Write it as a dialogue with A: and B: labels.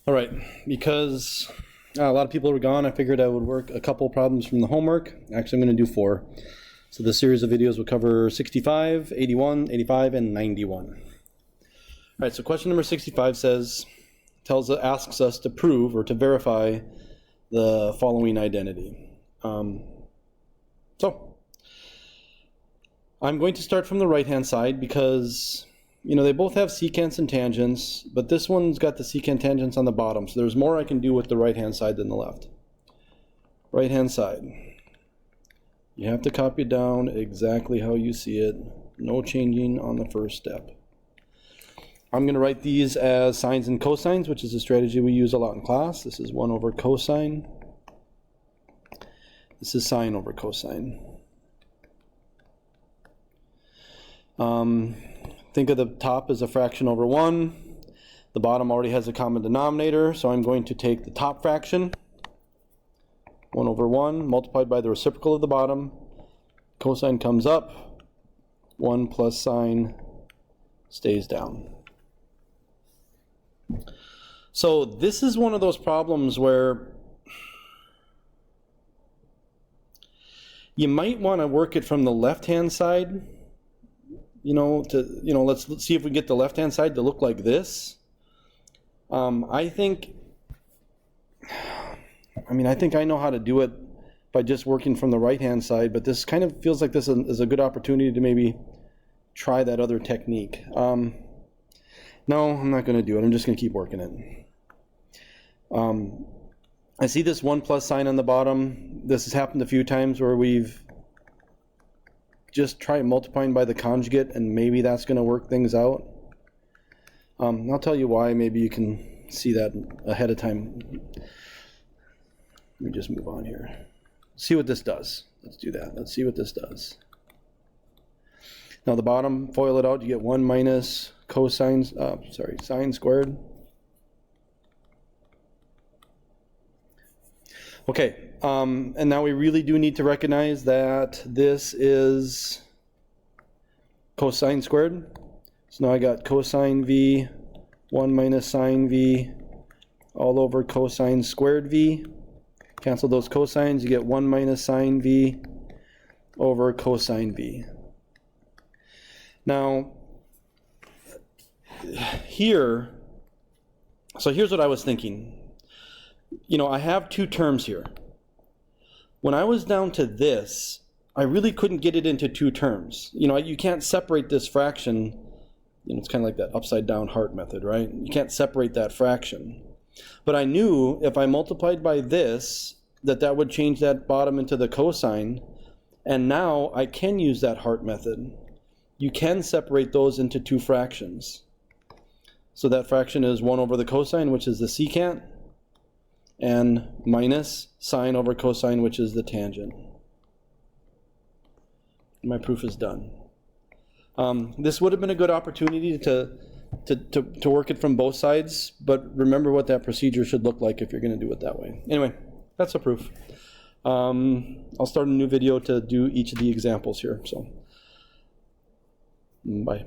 A: All right, because a lot of people were gone, I figured I would work a couple problems from the homework. Actually, I'm going to do 4. So this series of videos will cover 65, 81, 85, and 91. All right, so question number 65 asks us to prove or to verify the following identity. So I'm going to start from the right-hand side because they both have secants and tangents, but this one's got the secant tangents on the bottom, so there's more I can do with the right-hand side than the left. Right-hand side. You have to copy it down exactly how you see it. No changing on the first step. I'm going to write these as sines and cosines, which is a strategy we use a lot in class. This is 1 over cosine. This is sine over cosine. Think of the top as a fraction over 1. The bottom already has a common denominator, so I'm going to take the top fraction, 1 over 1, multiplied by the reciprocal of the bottom. Cosine comes up. 1 plus sine stays down. So this is one of those problems where you might want to work it from the left-hand side. Let's see if we can get the left-hand side to look like this. I think I know how to do it by just working from the right-hand side, but this kind of feels like this is a good opportunity to maybe try that other technique. No, I'm not going to do it. I'm just going to keep working it. I see this 1 plus sign on the bottom. This has happened a few times where we've just tried multiplying by the conjugate, and maybe that's going to work things out. I'll tell you why. Maybe you can see that ahead of time. Let me just move on here. See what this does. Let's do that. Let's see what this does. Now the bottom, FOIL it out, you get 1 minus sine squared. Okay, and now we really do need to recognize that this is cosine squared. So now I got cosine v, 1 minus sine v, all over cosine squared v. Cancel those cosines, you get 1 minus sine v over cosine v. Now, here's what I was thinking. I have 2 terms here. When I was down to this, I really couldn't get it into 2 terms. You can't separate this fraction. It's kind of like that upside down heart method, right? You can't separate that fraction. But I knew if I multiplied by this, that would change that bottom into the cosine. And now I can use that heart method. You can separate those into 2 fractions. So that fraction is 1 over the cosine, which is the secant, and minus sine over cosine, which is the tangent. My proof is done. This would have been a good opportunity to work it from both sides, but remember what that procedure should look like if you're going to do it that way. Anyway, that's a proof. I'll start a new video to do each of the examples here. So, bye.